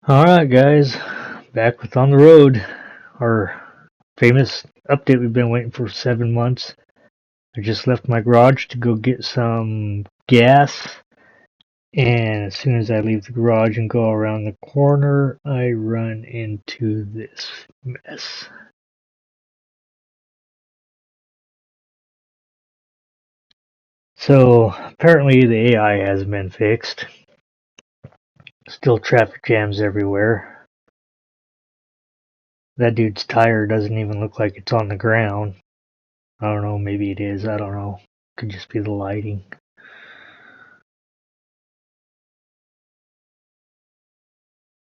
Alright guys, back with On the Road, our famous update we've been waiting for 7 months. I just left my garage to go get some gas, and as soon as I leave the garage and go around the corner, I run into this mess. So, apparently the AI hasn't been fixed. Still traffic jams everywhere. That dude's tire doesn't even look like it's on the ground. I don't know, maybe it is, I don't know. Could just be the lighting.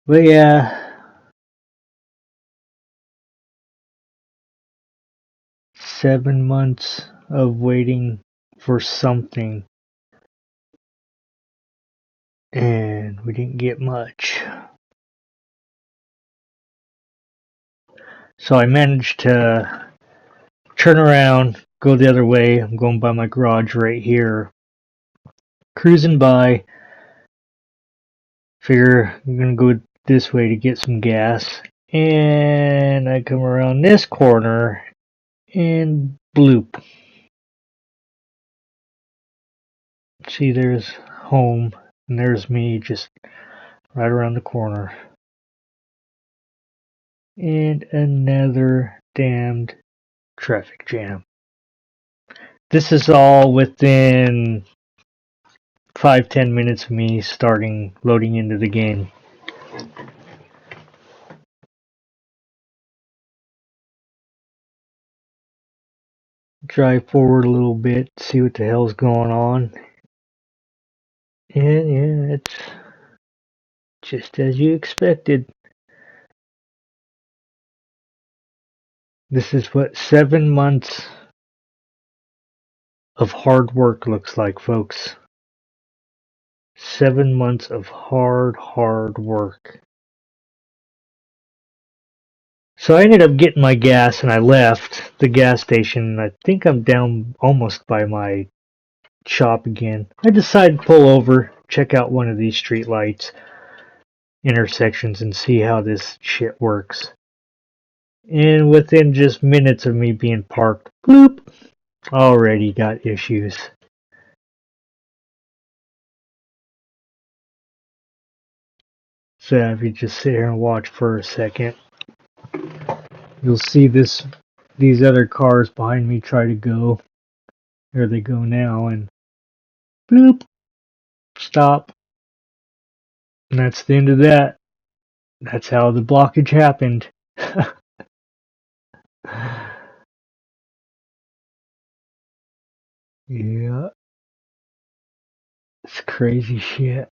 But yeah, 7 months of waiting for something, and we didn't get much. So I managed to turn around, go the other way. I'm going by my garage right here, cruising by. Figure I'm gonna go this way to get some gas, and I come around this corner, and bloop. See, there's home, and there's me just right around the corner. And another damned traffic jam. This is all within 5-10 minutes of me starting loading into the game. Drive forward a little bit, see what the hell's going on. And yeah, it's just as you expected. This is what 7 months of hard work looks like, folks. 7 months of hard work. So I ended up getting my gas and I left the gas station. I think I'm down almost by my shop again. I decided to pull over, check out one of these street lights intersections and see how this shit works. And within just minutes of me being parked, bloop, already got issues. So if you just sit here and watch for a second, you'll see these other cars behind me try to go. There they go now, and bloop, stop. And that's the end of that. That's how the blockage happened. Yeah, it's crazy shit.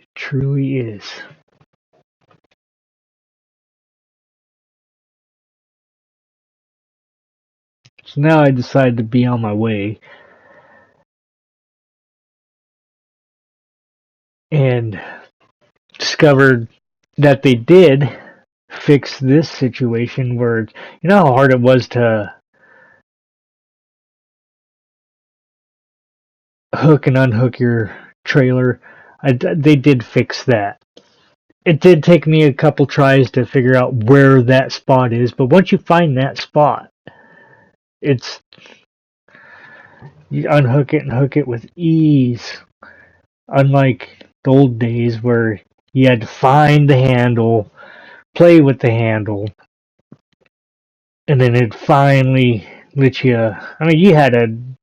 It truly is. So now I decided to be on my way and discovered that they did fix this situation where, you know how hard it was to hook and unhook your trailer? They did fix that. It did take me a couple tries to figure out where that spot is, but once you find that spot, it's you unhook it and hook it with ease. Unlike the old days where you had to find the handle, play with the handle, and then it finally let you. I mean,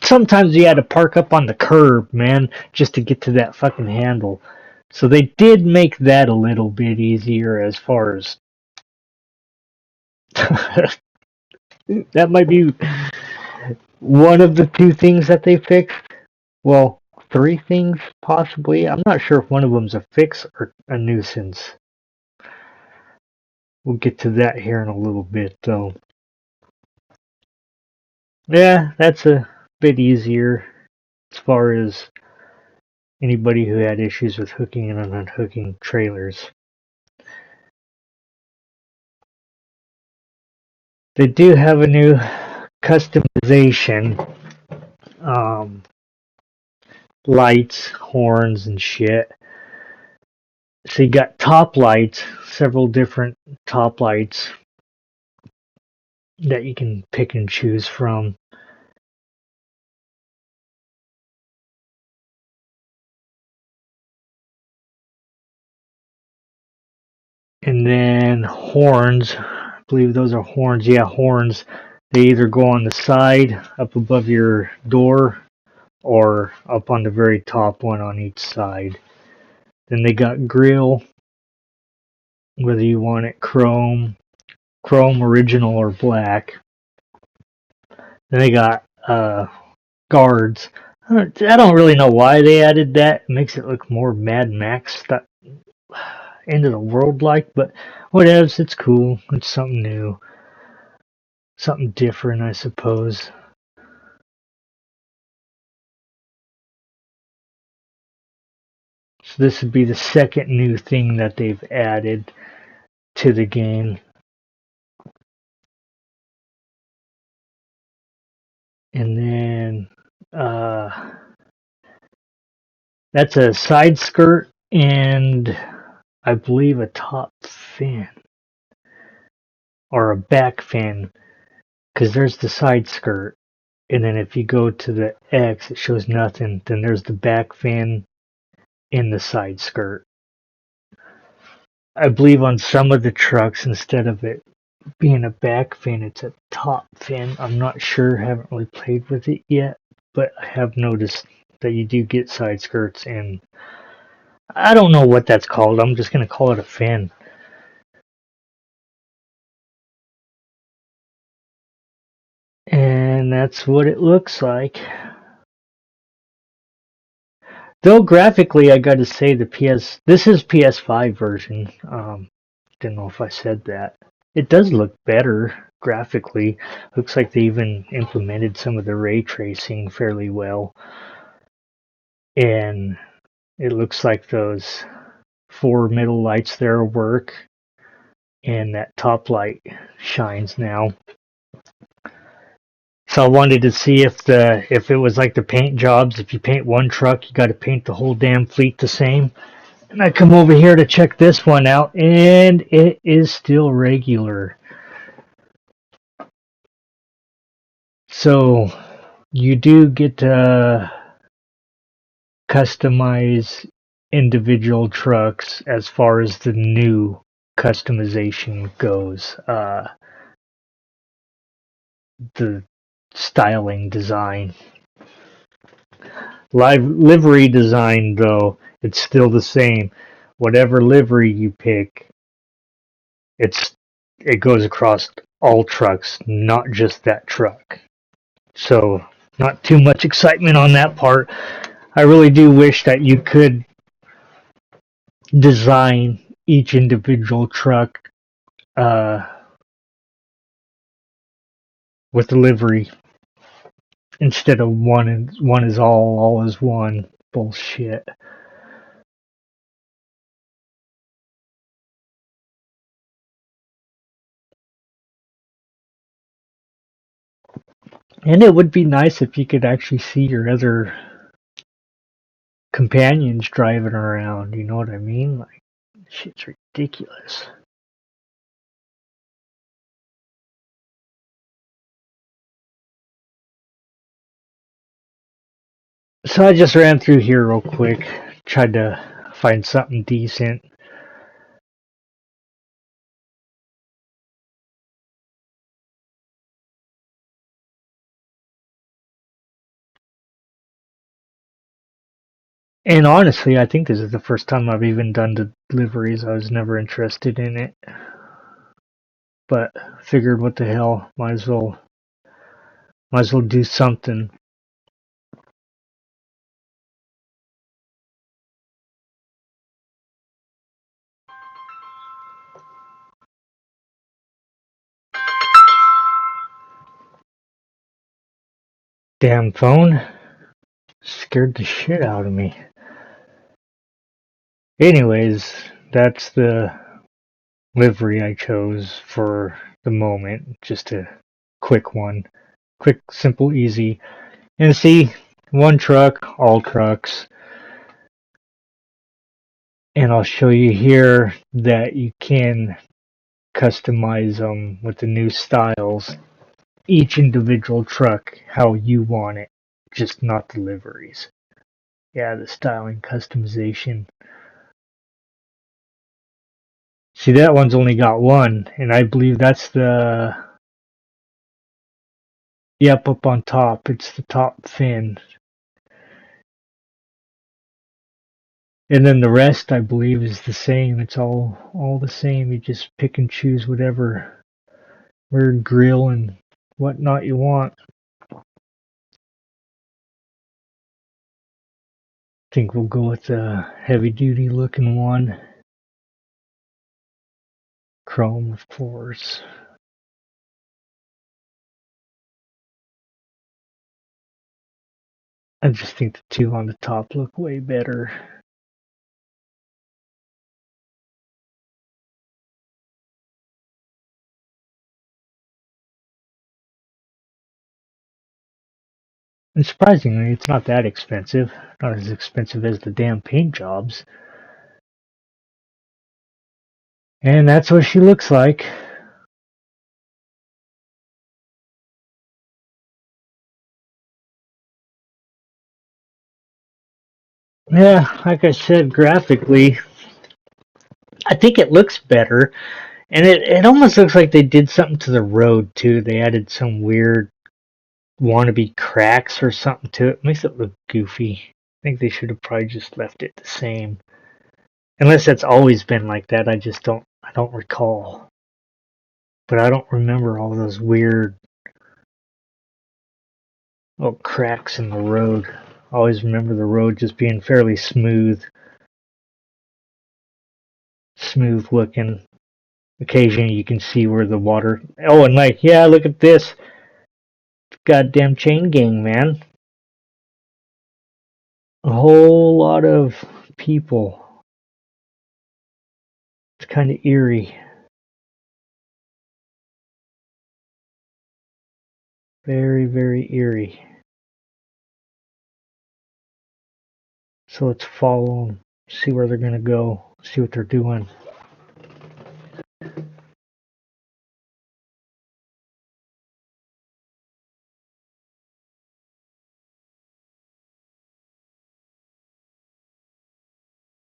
sometimes you had to park up on the curb, man, just to get to that fucking handle. So they did make that a little bit easier as far as that might be one of the two things that they fixed. Well, three things possibly. I'm not sure if one of them's a fix or a nuisance. We'll get to that here in a little bit, though. Yeah, that's a bit easier as far as anybody who had issues with hooking and unhooking trailers. They do have a new customization. Lights, horns, and shit. So you got top lights, several different top lights that you can pick and choose from. And then horns. I believe those are horns. Yeah, horns. They either go on the side up above your door or up on the very top one on each side. Then they got grill, whether you want it chrome original or black. Then they got guards. I don't really know why they added that. It makes it look more Mad Max stuff, end of the world like, but whatevs, it's cool. It's something new. Something different, I suppose. So this would be the second new thing that they've added to the game. And then that's a side skirt and I believe a top fin or a back fin, because there's the side skirt. And then if you go to the X, it shows nothing. Then there's the back fin in the side skirt. I believe on some of the trucks, instead of it being a back fin, it's a top fin. I'm not sure, haven't really played with it yet, but I have noticed that you do get side skirts, and I don't know what that's called. I'm just going to call it a fin. And that's what it looks like. Though graphically, I got to say this is PS5 version. Didn't know if I said that. It does look better graphically. Looks like they even implemented some of the ray tracing fairly well. And it looks like those four middle lights there work. And that top light shines now. So I wanted to see if it was like the paint jobs. If you paint one truck, you got to paint the whole damn fleet the same. And I come over here to check this one out, and it is still regular. So you do get to customize individual trucks as far as the new customization goes. The styling design. Livery design, though, it's still the same. Whatever livery you pick, it goes across all trucks, not just that truck. So, not too much excitement on that part. I really do wish that you could design each individual truck uh, with the livery instead of one is all is one. Bullshit. And it would be nice if you could actually see your other companions driving around. You know what I mean? Like, shit's ridiculous. So I just ran through here real quick, tried to find something decent. And honestly, I think this is the first time I've even done the deliveries. I was never interested in it, but figured what the hell, might as well do something. Damn phone scared the shit out of me. Anyways, that's the livery I chose for the moment. Just a quick one. Quick, simple, easy. And see, one truck, all trucks. And I'll show you here that you can customize them with the new styles. Each individual truck how you want it, just not the liveries. Yeah, the styling customization. See, that one's only got one, and I believe that's the, yep, up on top. It's the top fin. And then the rest, I believe, is the same. It's all the same. You just pick and choose whatever weird grill and whatnot you want. I think we'll go with the heavy duty looking one. Chrome, of course. I just think the two on the top look way better. And surprisingly, it's not that expensive. Not as expensive as the damn paint jobs. And that's what she looks like. Yeah, like I said, graphically, I think it looks better. And it almost looks like they did something to the road, too. They added some weird wannabe cracks or something to it. Makes it look goofy. I think they should have probably just left it the same. Unless that's always been like that. I don't recall. But I don't remember all those weird little cracks in the road. I always remember the road just being fairly smooth looking. Occasionally you can see where the water. Oh, and like, yeah, look at this. Goddamn chain gang, man. A whole lot of people. It's kind of eerie. Very, very eerie. So let's follow them, see where they're going to go, see what they're doing.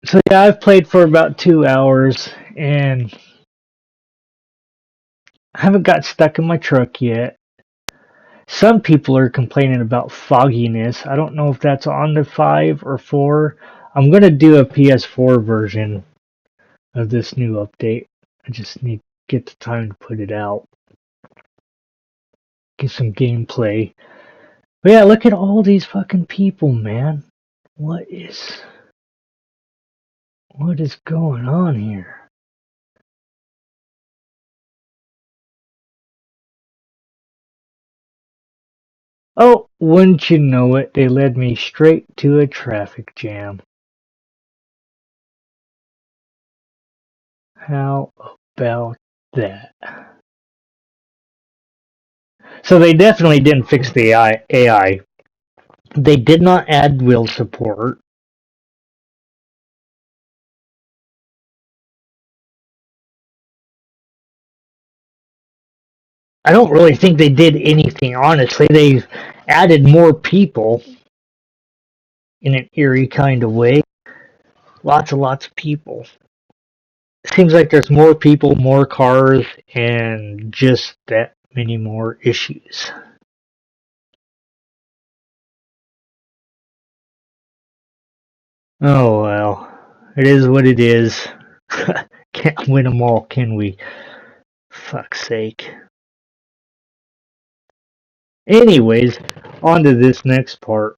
So yeah, I've played for about 2 hours and I haven't got stuck in my truck yet. Some people are complaining about fogginess. I don't know if that's on the 5 or 4. I'm going to do a PS4 version of this new update. I just need to get the time to put it out. Get some gameplay. But yeah, look at all these fucking people, man. What is going on here? Oh, wouldn't you know it, they led me straight to a traffic jam. How about that? So they definitely didn't fix the AI. They did not add wheel support. I don't really think they did anything, honestly. They added more people in an eerie kind of way. Lots of people. Seems like there's more people, more cars, and just that many more issues. Oh well, it is what it is. Can't win them all, can we? Fuck's sake. Anyways, on to this next part.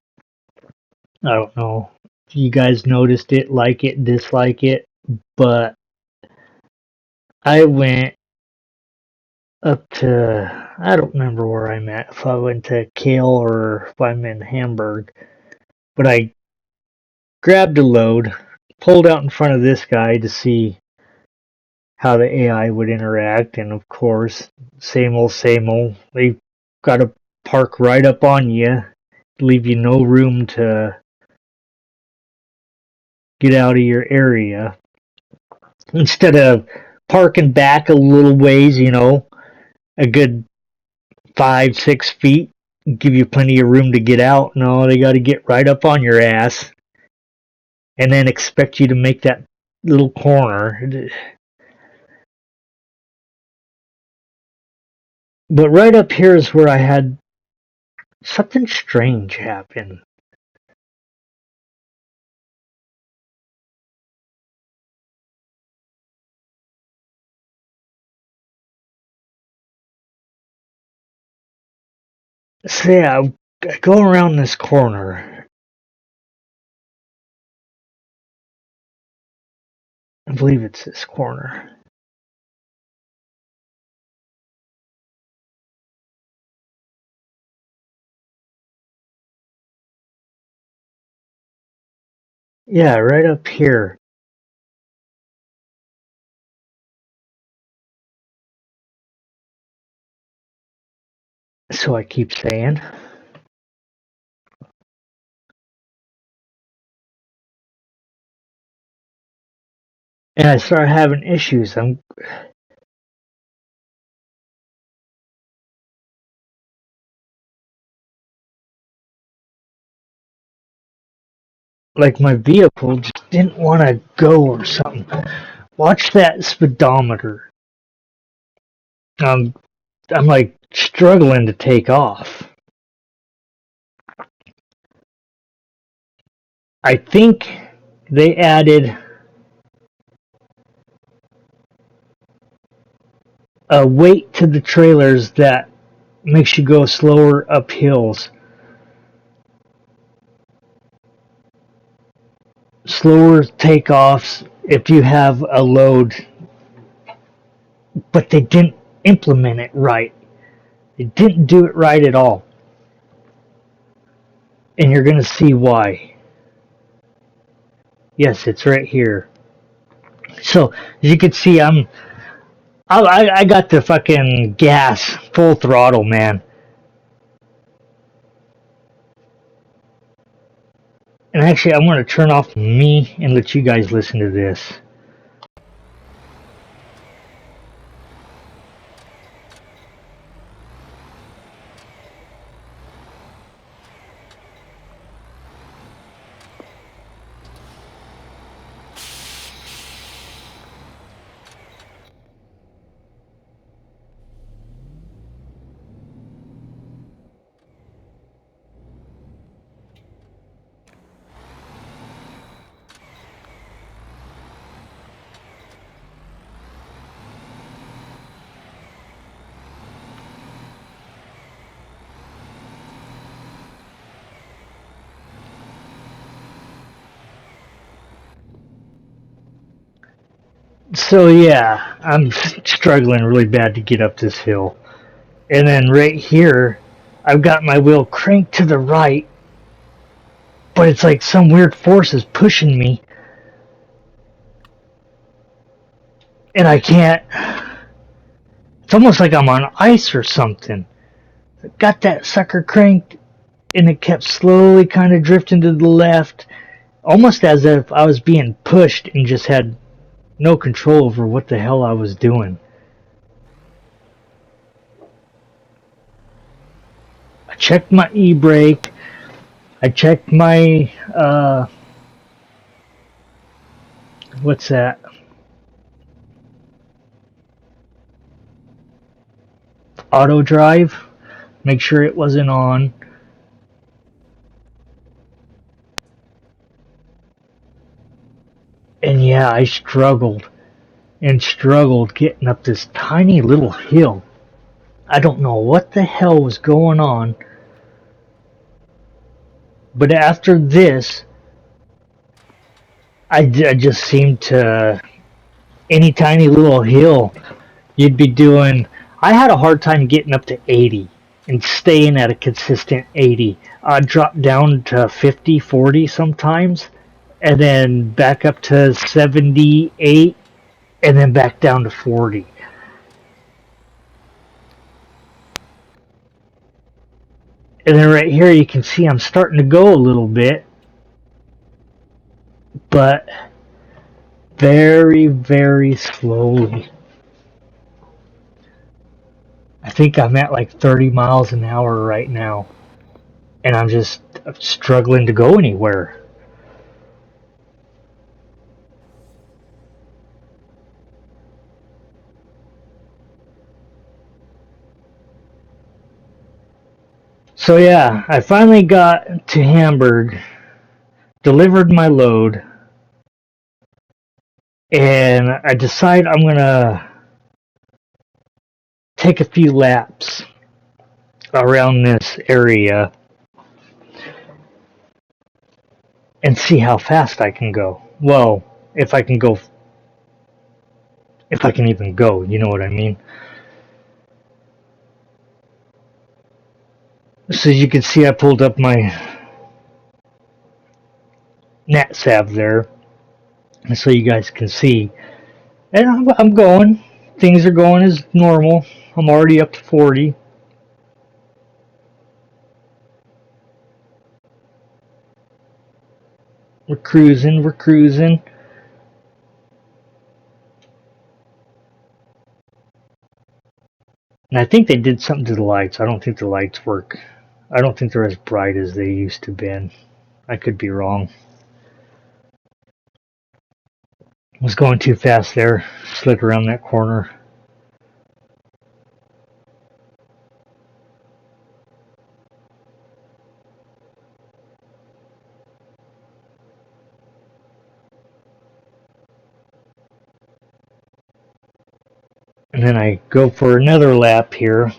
I don't know if you guys noticed it, like it, dislike it, but I went up to, I don't remember where I'm at, if I went to Kale or if I'm in Hamburg, but I grabbed a load, pulled out in front of this guy to see how the AI would interact, and of course, same old. They got to park right up on you, leave you no room to get out of your area. Instead of parking back a little ways, a good 5, 6 feet, give you plenty of room to get out. No, they got to get right up on your ass and then expect you to make that little corner. But right up here is where I had something strange happen. So yeah, I go around this corner. I believe it's this corner. Yeah, right up here. So I keep saying. And I start having issues. I'm like my vehicle just didn't want to go or something. Watch that speedometer. Um, I'm like struggling to take off. I think they added a weight to the trailers that makes you go slower up hills, slower takeoffs if you have a load, but they didn't implement it right. They didn't do it right at all. And you're going to see why. Yes, it's right here. So, as you can see, I got the fucking gas full throttle, man. And actually, I'm going to turn off me and let you guys listen to this. So yeah, I'm struggling really bad to get up this hill. And then right here, I've got my wheel cranked to the right, but it's like some weird force is pushing me, and I can't. It's almost like I'm on ice or something. I got that sucker cranked, and it kept slowly kind of drifting to the left, almost as if I was being pushed and just had no control over what the hell I was doing. I checked my e-brake. I checked my what's that? Auto drive. Make sure it wasn't on. And yeah, I struggled and struggled getting up this tiny little hill. I don't know what the hell was going on, but after this, I just seemed to any tiny little hill you'd be doing. I had a hard time getting up to 80 and staying at a consistent 80. I'd drop down to 50, 40 sometimes, and then back up to 78, and then back down to 40. And then right here you can see I'm starting to go a little bit, but very, very slowly. I think I'm at like 30 miles an hour right now, and I'm just struggling to go anywhere. So yeah, I finally got to Hamburg, delivered my load, and I decide I'm gonna take a few laps around this area and see how fast I can go. Well, if I can go, if I can even go, you know what I mean? So you can see I pulled up my nat sav there, so you guys can see. And I'm going. Things are going as normal. I'm already up to 40. We're cruising, we're cruising. And I think they did something to the lights. I don't think the lights work. I don't think they're as bright as they used to be. I could be wrong. I was going too fast there. Slid around that corner. And then I go for another lap here.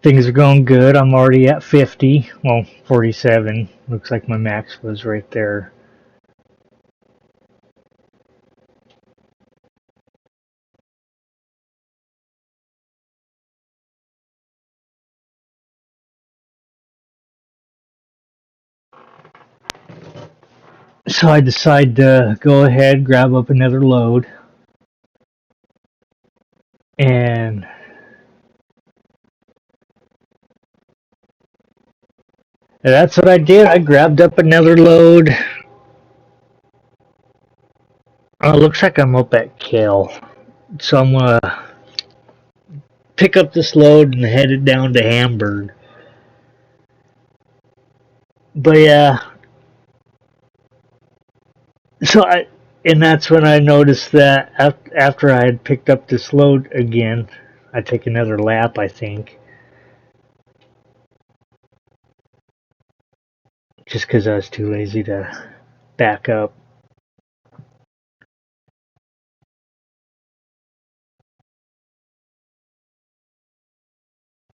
Things are going good. I'm already at 50. Well, 47. Looks like my max was right there. So I decide to go ahead, grab up another load. And that's what I did. I grabbed up another load. Oh, it looks like I'm up at Kale. So I'm going to pick up this load and head it down to Hamburg. But yeah, so I, and that's when I noticed that after I had picked up this load again, I take another lap, I think, just because I was too lazy to back up.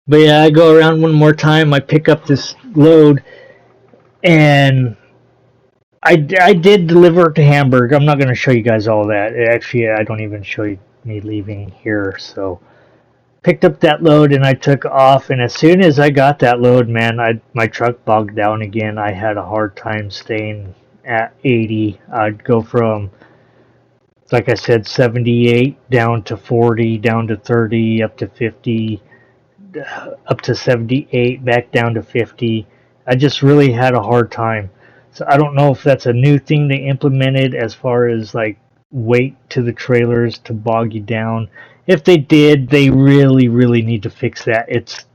But yeah, I go around one more time. I pick up this load, and I did deliver it to Hamburg. I'm not going to show you guys all that. Actually, I don't even show you me leaving here. So picked up that load and I took off. And as soon as I got that load, man, my truck bogged down again. I had a hard time staying at 80. I'd go from, like I said, 78 down to 40, down to 30, up to 50, up to 78, back down to 50. I just really had a hard time. So I don't know if that's a new thing they implemented as far as like weight to the trailers to bog you down. If they did, they really, really need to fix that. It's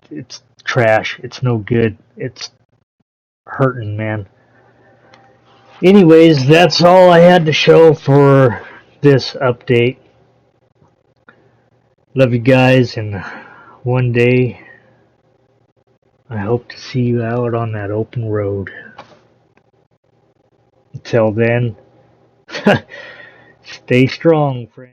trash. It's no good. It's hurting, man. Anyways, that's all I had to show for this update. Love you guys, and one day I hope to see you out on that open road. Until then, stay strong, friends.